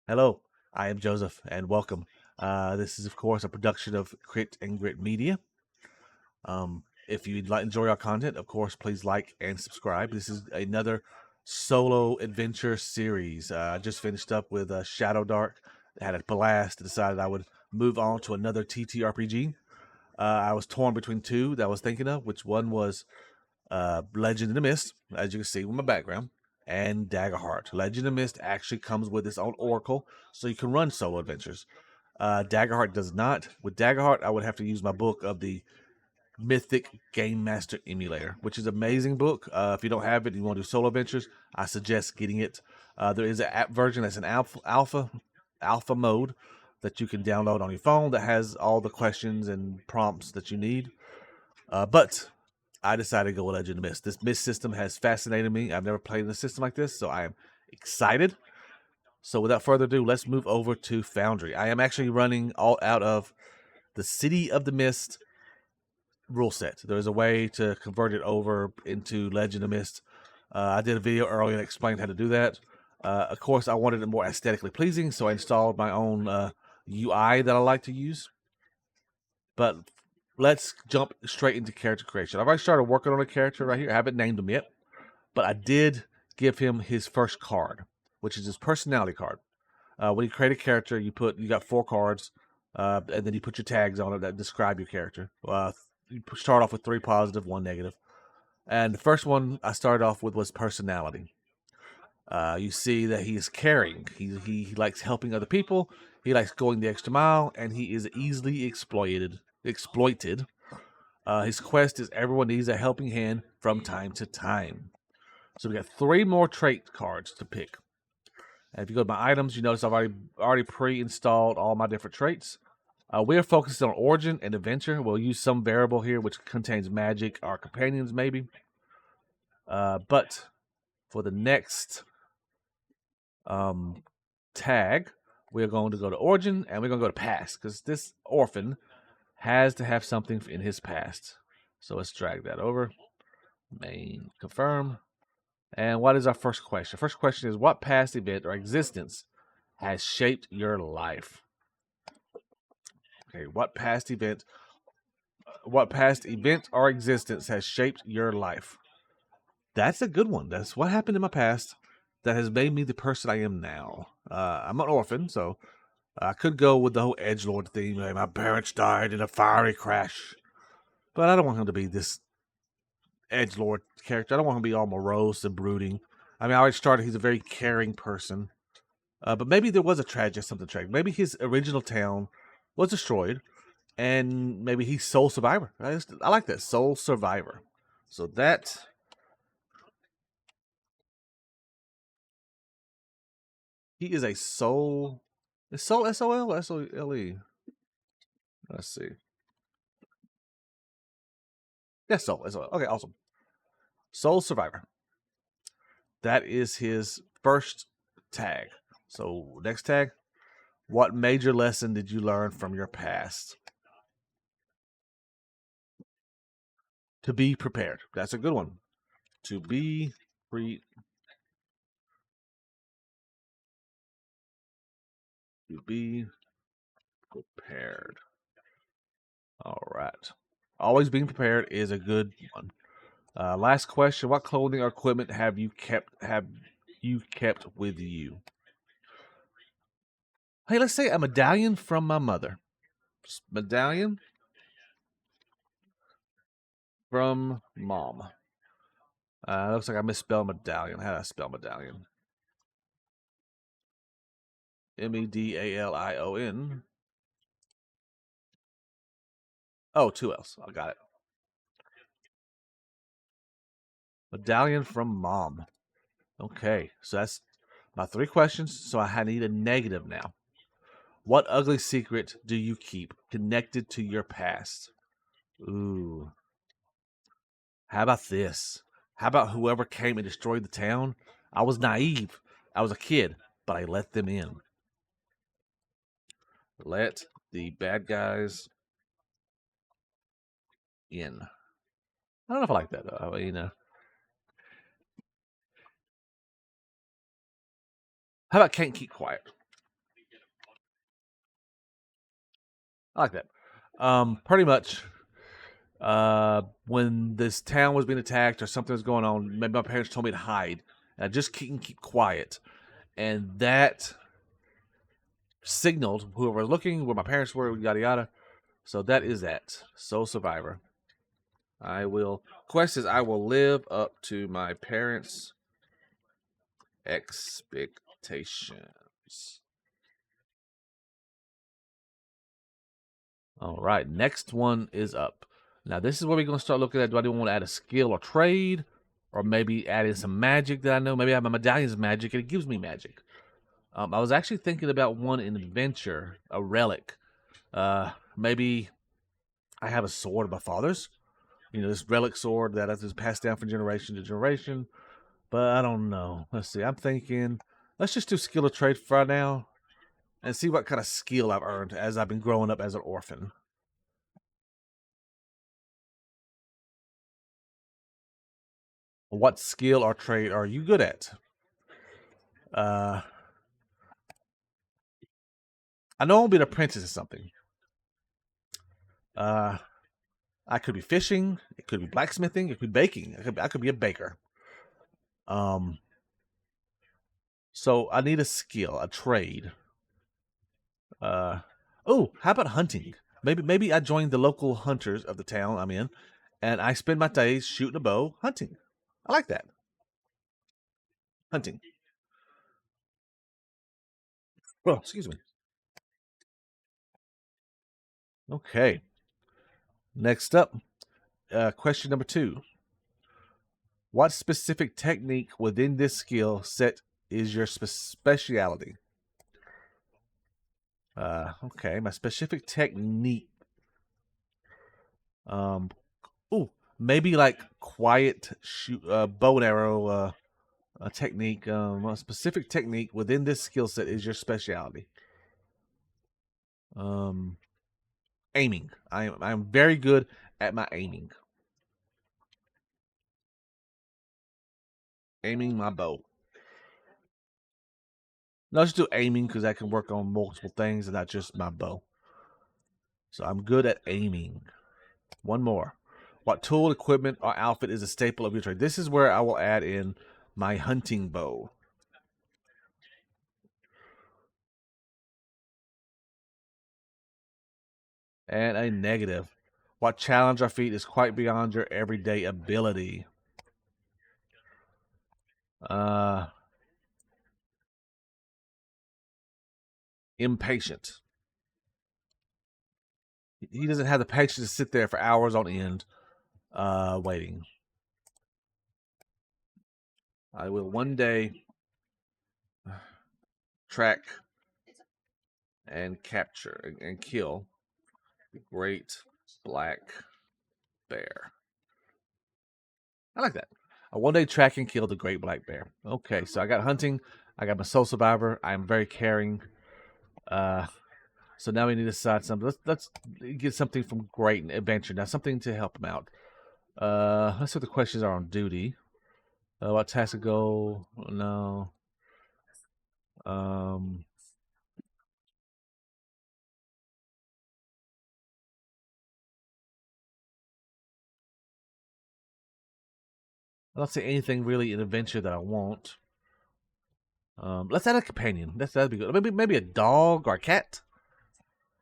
Hello, I am Joseph, and welcome. This is, of course, a production of Crit and Grit Media. If you enjoy our content, of course, please like and subscribe. This is another solo adventure series. I just finished up with Shadow Dark. Had a blast. Decided I would move on to another ttrpg. I was torn between two that I was thinking of, which one was Legend in the Mist, as you can see with my background, and Daggerheart. Legend in the Mist actually comes with its own oracle, so you can run solo adventures. Daggerheart does not. With Daggerheart, I would have to use my book of the Mythic Game Master Emulator, which is an amazing book. If you don't have it and you want to do solo adventures, I suggest getting it. There is an app version that's an alpha mode that you can download on your phone that has all the questions and prompts that you need. But I decided to go with Legend of Mist. This Mist system has fascinated me. I've never played in a system like this, so I am excited. So without further ado, let's move over to Foundry. I am actually running all out of the City of the Mist rule set. There's a way to convert it over into Legend of Mist. I did a video earlier that explained how to do that. Of course, I wanted it more aesthetically pleasing, so I installed my own UI that I like to use. But let's jump straight into character creation. I've already started working on a character right here. I haven't named him yet, but I did give him his first card, which is his personality card. When you create a character, you got 4 cards, and then you put your tags on it that describe your character. You start off with 3 positive, 1 negative. And the first one I started off with was personality. You see that he is caring. He likes helping other people. He likes going the extra mile, and he is easily exploited. His quest is everyone needs a helping hand from time to time. So we got 3 more trait cards to pick. And if you go to my items, you notice I've already pre-installed all my different traits. We are focused on origin and adventure. We'll use some variable here which contains magic or companions maybe. But for the next tag, we're going to go to origin and we're going to go to past because this orphan has to have something in his past. So let's drag that over. Main, confirm. And what is our first question? First question is, what past event or existence has shaped your life? Okay, what past event or existence has shaped your life? That's a good one. That's what happened in my past that has made me the person I am now. I'm an orphan, so I could go with the whole edgelord theme. Like my parents died in a fiery crash, but I don't want him to be this edgelord character. I don't want him to be all morose and brooding. I mean, I already started. He's a very caring person, but maybe there was a tragedy, something tragic. Maybe his original town was destroyed, and maybe he's sole survivor. I like that, sole survivor. So that he is a soul. Is soul SOL or SOLE? Let's see. Yes, soul SOL. Okay, awesome. Soul survivor. That is his first tag. So next tag. What major lesson did you learn from your past? To be prepared. That's a good one. To be to be prepared. All right. Always being prepared is a good one. Last question: what clothing or equipment have you kept with you? Hey, let's say a medallion from my mother. Medallion from mom. Looks like I misspelled medallion. How did I spell medallion? Medalion. Oh, 2 L's. I got it. Medallion from mom. Okay, so that's my 3 questions. So I need a negative now. What ugly secret do you keep connected to your past? Ooh. How about this? How about whoever came and destroyed the town? I was naive. I was a kid, but I let them in. Let the bad guys in. I don't know if I like that though. How about can't keep quiet? I like that. Pretty much. When this town was being attacked or something was going on, maybe my parents told me to hide, and I just keep quiet, and that signaled whoever was looking where my parents were, yada yada. So that is that. Soul Survivor. I will. Quest is I will live up to my parents' expectations. All right, next one is up. Now this is where we're gonna start looking at. Do I want to add a skill or trade, or maybe add in some magic that I know? Maybe I have my medallion's magic and it gives me magic. I was actually thinking about one in adventure, a relic. Maybe I have a sword of my father's. This relic sword that has passed down from generation to generation. But I don't know. Let's see. I'm thinking, let's just do skill or trade for right now and see what kind of skill I've earned as I've been growing up as an orphan. What skill or trade are you good at? I know I'll be an apprentice or something. I could be fishing. It could be blacksmithing. It could be baking. I could be a baker. Um, so I need a skill, a trade. Oh, how about hunting? Maybe I join the local hunters of the town I'm in, and I spend my days shooting a bow, hunting. I like that. Hunting. Oh, excuse me. Okay. Next up, question number 2. What specific technique within this skill set is your speciality? Okay, my specific technique. Um, maybe like quiet shoot, bow and arrow, a technique. A specific technique within this skill set is your specialty. Um, Aiming. I'm very good at my aiming. Aiming my bow. No, just do aiming because I can work on multiple things and not just my bow. So I'm good at aiming. One more. What tool, equipment, or outfit is a staple of your trade? This is where I will add in my hunting bow. And a negative. What challenge or feat is quite beyond your everyday ability? Uh, Impatient. He doesn't have the patience to sit there for hours on end, waiting. I will one day track and capture and kill the great black bear. I like that. I one day track and kill the great black bear. Okay, so I got hunting. I got my soul survivor. I am very caring. Uh, so now we need to decide something. Let's get something from great adventure. Now something to help him out. Let's see what the questions are on duty. What task to go? No. Um, I don't see anything really in adventure that I want. Let's add a companion. That'd be good. Maybe a dog or a cat.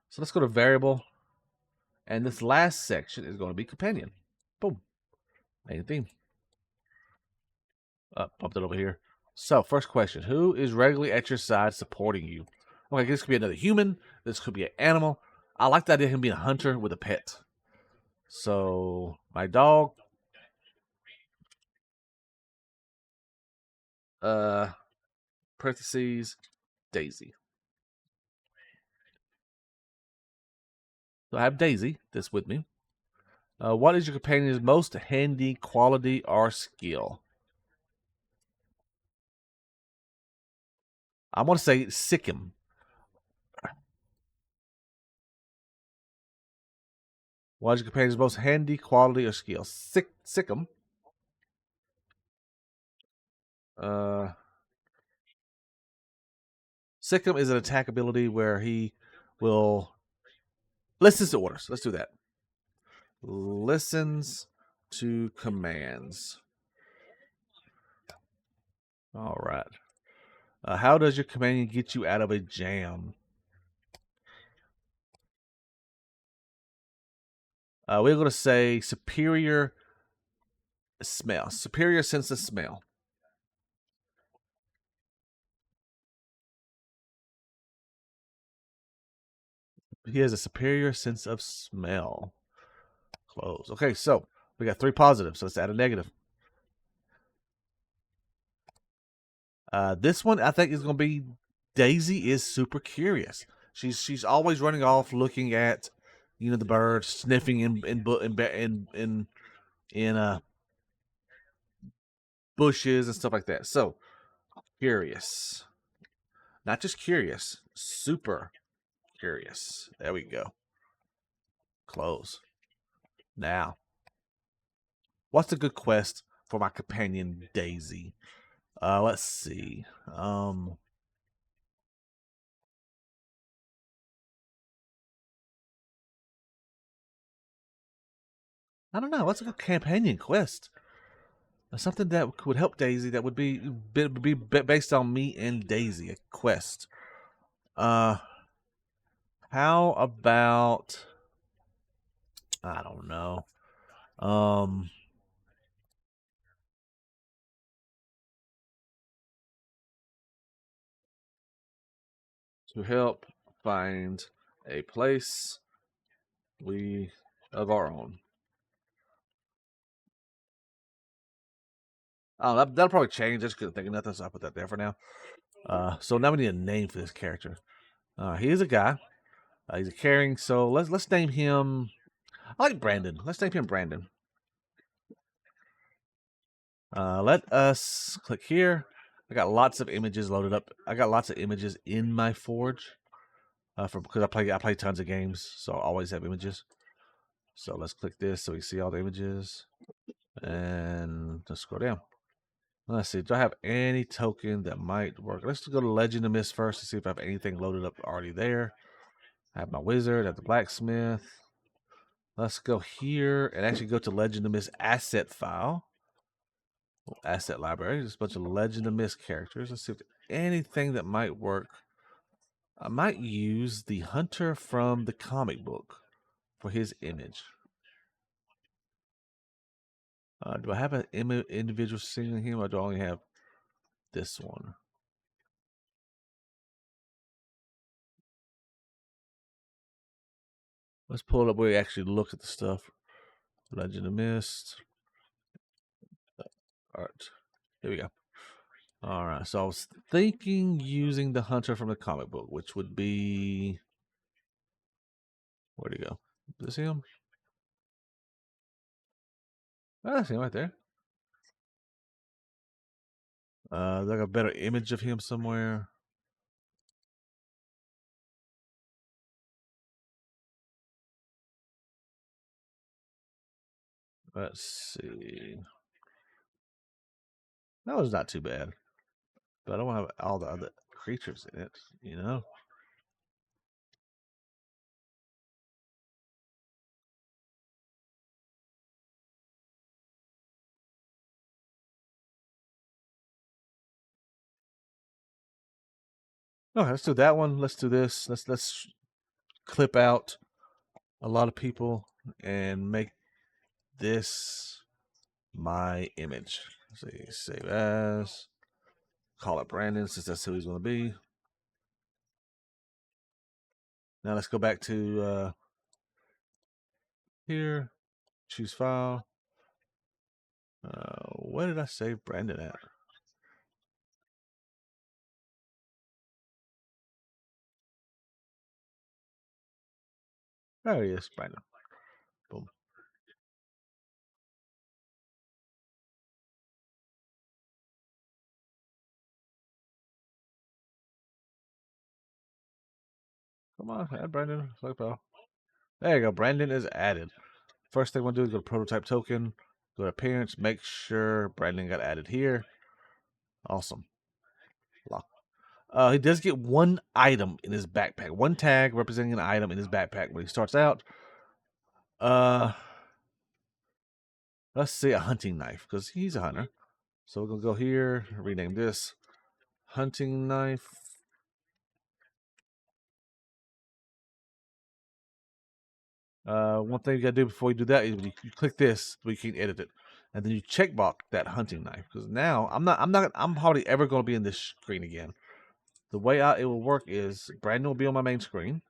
So let's go to variable, and this last section is going to be companion. Boom. Main theme. Bumped it over here. So first question: who is regularly at your side supporting you? Okay, this could be another human. This could be an animal. I like the idea of him being a hunter with a pet. So my dog. Uh, Parentheses Daisy. So I have Daisy that's with me. What is your companion's most handy quality or skill? I want to say Sikkim. What is your companion's most handy quality or skill? Sikkim. Uh, Sikkim is an attack ability where he will Listens to orders. Let's do that. Listens to commands. All right. How does your companion get you out of a jam? We're going to say superior smell. Superior sense of smell. He has a superior sense of smell. Close. Okay, so we got 3 positives, so let's add a negative. This one I think is going to be Daisy is super curious. She's always running off, looking at, the birds, sniffing in bushes and stuff like that. So curious, not just curious, super curious. There we go. Close. Now, what's a good quest for my companion Daisy? Let's see. I don't know. What's a good companion quest? Something that would help Daisy. That would be based on me and Daisy. A quest. How about, I don't know. To help find a place we of our own. Oh, that'll probably change. I just couldn't think of nothing, so I put that there for now. So now we need a name for this character. He is a guy. He's a caring. So let's name him. I like Brandon. Let's name him Brandon. Let us click here. I got lots of images loaded up. I got lots of images in my Forge. Because I play tons of games, so I always have images. So let's click this so we see all the images, and let's scroll down. Let's see. Do I have any token that might work? Let's go to Legend of Mist first to see if I have anything loaded up already there. I have my wizard. I have the blacksmith. Let's go here and actually go to Legend of Mist asset file. Asset library. Just a bunch of Legend of Mist characters. Let's see if anything that might work. I might use the hunter from the comic book for his image. Do I have an individual singing him, or do I only have this one? Let's pull it up where we actually look at the stuff. Legend of Mist. Art. Here we go. All right. So I was thinking using the hunter from the comic book, which would be. Where'd he go? Is this him? Oh, that's him right there. Like a better image of him somewhere. Let's see. That was not too bad. But I don't have all the other creatures in it, you know? Okay, let's do that one. Let's do this. Let's clip out a lot of people and make this my image. Let's see, save as. Call it Brandon since that's who he's going to be. Now let's go back to here. Choose file. Where did I save Brandon at? There he is, Brandon. Boom. Come on, add Brandon. There you go. Brandon is added. First thing we'll do is go to prototype token, go to appearance, make sure Brandon got added here. Awesome. Lock. He does get one item in his backpack, one tag representing an item in his backpack when he starts out. Let's say a hunting knife, because he's a hunter. So we're gonna go here, rename this hunting knife. One thing you gotta do before you do that is you click this, but you can't edit it, and then you checkbox that hunting knife. Because now I'm hardly ever gonna be in this screen again. The way it will work is Brandon will be on my main screen,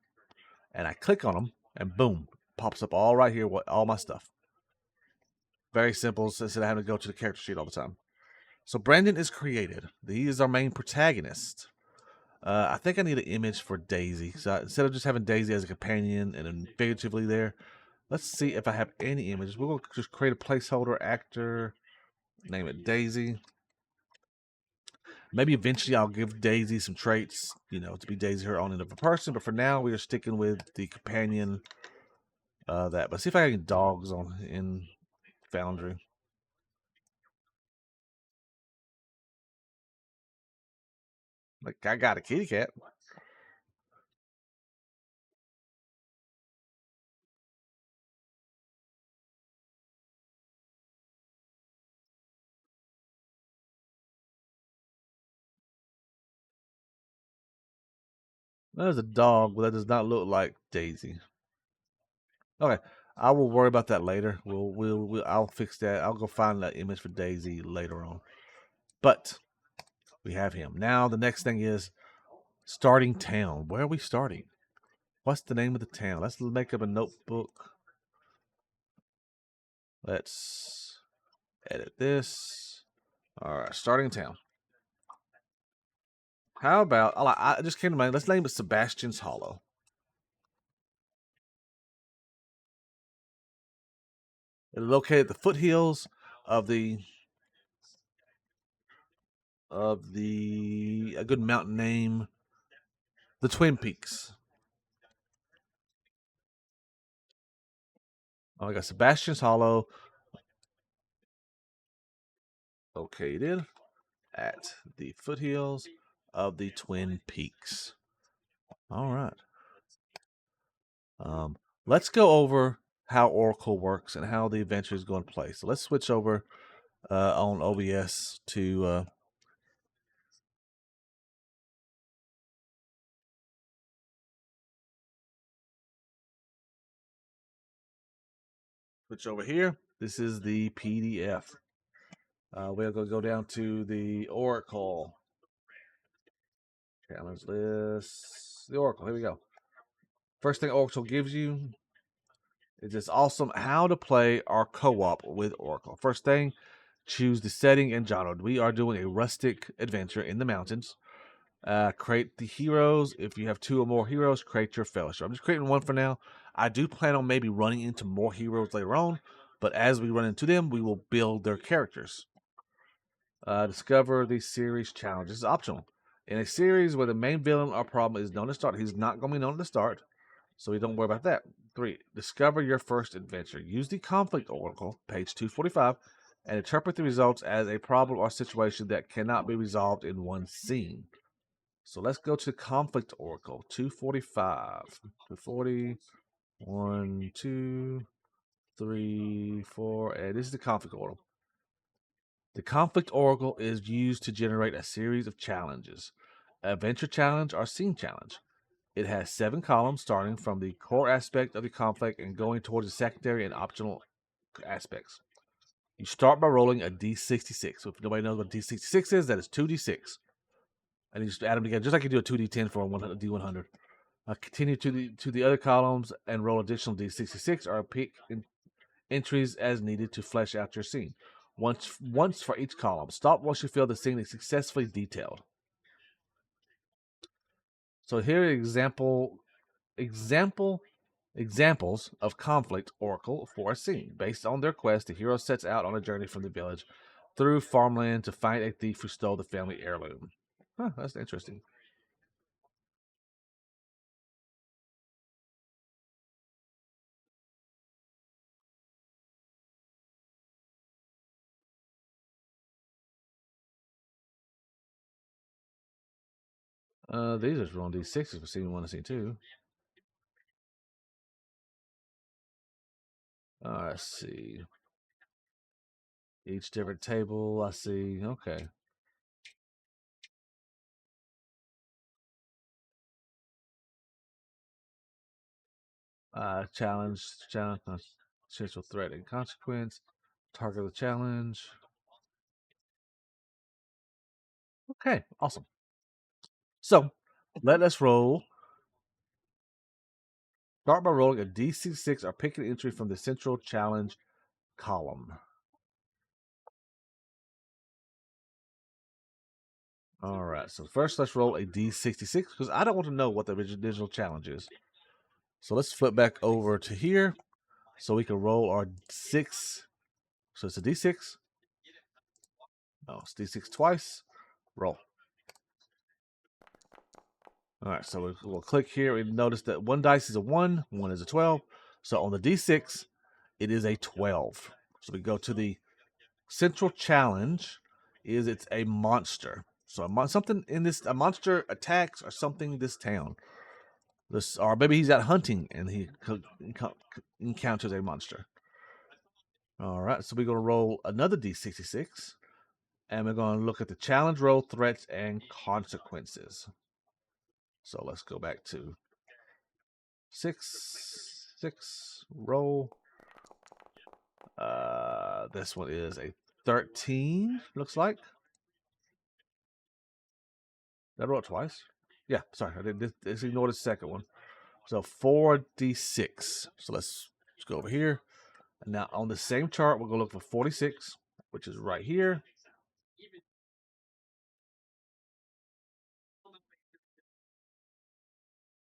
and I click on him, and boom, pops up all right here. What all my stuff. Very simple, instead of having to go to the character sheet all the time. So Brandon is created. He is our main protagonist. I think I need an image for Daisy. So instead of just having Daisy as a companion and then figuratively there, let's see if I have any images. We're going to just create a placeholder actor, name it Daisy. Maybe eventually I'll give Daisy some traits, to be Daisy her own individual person. But for now, we are sticking with the companion. But see if I can get dogs on in Foundry. Like I got a kitty cat. There's a dog, but that does not look like Daisy. Okay, I will worry about that later. I'll fix that. I'll go find that image for Daisy later on. But we have him now. The next thing is starting town. Where are we starting? What's the name of the town? Let's make up a notebook. Let's edit this. All right, starting town. How about I just came to mind. Let's name it Sebastian's Hollow. It's located at the foothills of a good mountain name, the Twin Peaks. Oh, I got Sebastian's Hollow located at the foothills of the Twin Peaks. All right. Let's go over how Oracle works and how the adventure is going to play. So let's switch over on OBS to switch over here. This is the PDF. We're going to go down to the Oracle challenge list. The Oracle. Here we go. First thing Oracle gives you is this awesome how to play our co-op with Oracle. First thing, choose the setting and genre. We are doing a rustic adventure in the mountains. Create the heroes. If you have 2 or more heroes, create your fellowship. I'm just creating one for now. I do plan on maybe running into more heroes later on, but as we run into them, we will build their characters. Discover the series challenge. This is optional. In a series where the main villain or problem is known to start, he's not going to be known to start, so we don't worry about that. 3. Discover your first adventure. Use the conflict oracle, page 245, and interpret the results as a problem or situation that cannot be resolved in one scene. So let's go to conflict oracle, 245. 240, 1, 2, 3, 4, and this is the conflict oracle. The conflict oracle is used to generate a series of challenges. Adventure challenge or scene challenge. It has 7 columns starting from the core aspect of the conflict and going towards the secondary and optional aspects. You start by rolling a d66. So if nobody knows what d66 is, that is 2d6. And you just add them together, just like you do a 2d10 for a d100. Continue to the other columns and roll additional d66 or pick entries as needed to flesh out your scene. Once for each column. Stop once you feel the scene is successfully detailed. So here are examples of conflict oracle for a scene. Based on their quest, the hero sets out on a journey from the village through farmland to find a thief who stole the family heirloom. Huh, that's interesting. These are rolling D6s for scene 1 and scene 2. Let's see. Each different table. I see. Okay. Challenge, potential threat and consequence. Target the challenge. Okay, awesome. So let us roll. Start by rolling a D6 or pick an entry from the central challenge column. All right, so first let's roll a D66 because I don't want to know what the original challenge is. So let's flip back over to here so we can roll our 6. So it's a D6. No, it's D6 twice. Roll. All right, so we'll click here and notice that one dice is a 1, one is a 12. So on the D6, it is a 12. So we go to the central challenge. It's a monster. So something in this, a monster attacks or something this town. This, or maybe he's out hunting and he encounters a monster. All right, so we're going to roll another D66, and we're going to look at the challenge roll, threats, and consequences. So let's go back to 6 roll. This one is a 13. Looks like. Did I roll it twice? Yeah, sorry, I did. Just ignore the second one. So 4d6. So let's go over here. And now on the same chart, we're gonna look for 46, which is right here.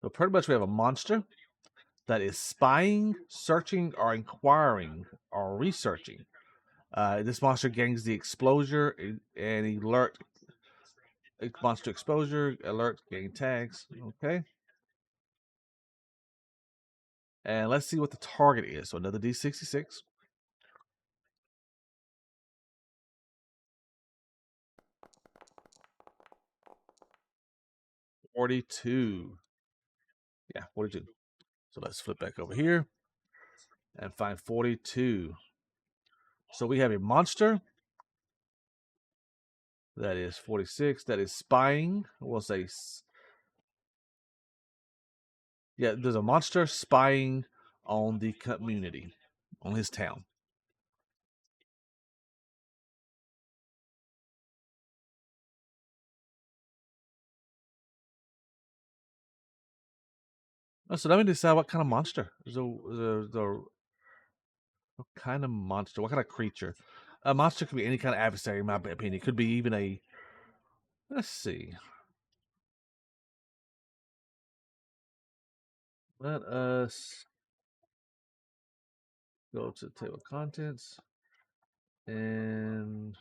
So pretty much we have a monster that is spying, searching, or inquiring, or researching. This monster gains the exposure and alert. Monster exposure, alert, gain tags. Okay. And let's see what the target is. So another D66. 42. Yeah, 42. So let's flip back over here and find 42. So we have a monster that is 46. That is spying. We'll say, yeah, there's a monster spying on the community, on his town. So let me decide what kind of monster. What kind of monster? What kind of creature? A monster could be any kind of adversary, in my opinion. It could be even a. Let's see. Let us go to the table of contents and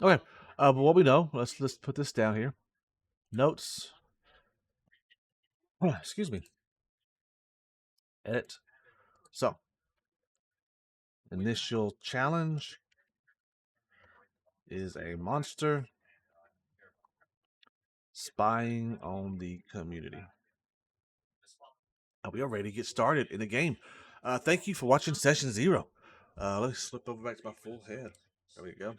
okay. But what we know, let's put this down here. Notes. Excuse me. Edit. So Initial challenge is a monster spying on the community. We are ready to get started in the game. Thank you for watching session 0. Let me slip over back to my full head. There we go.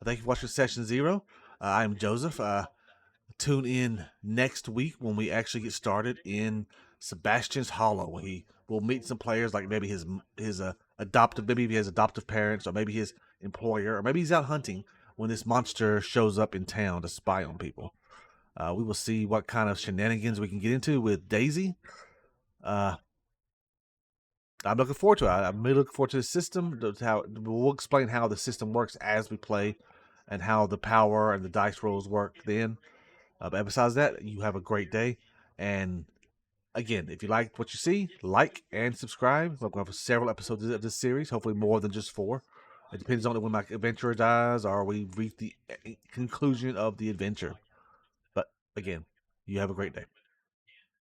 Thank you for watching session 0. I'm Joseph. Tune in next week when we actually get started in Sebastian's Hollow. He will meet some players, like maybe his adoptive, maybe he has adoptive parents, or maybe his employer, or maybe he's out hunting when this monster shows up in town to spy on people. We will see what kind of shenanigans we can get into with Daisy. I'm looking forward to it. I'm really looking forward to the system. How we'll explain how the system works as we play, and how the power and the dice rolls work then. But besides that, you have a great day. And again, if you like what you see, like and subscribe. We're going to have several episodes of this series, hopefully more than just 4. It depends on when my adventurer dies or we reach the conclusion of the adventure. But again, you have a great day.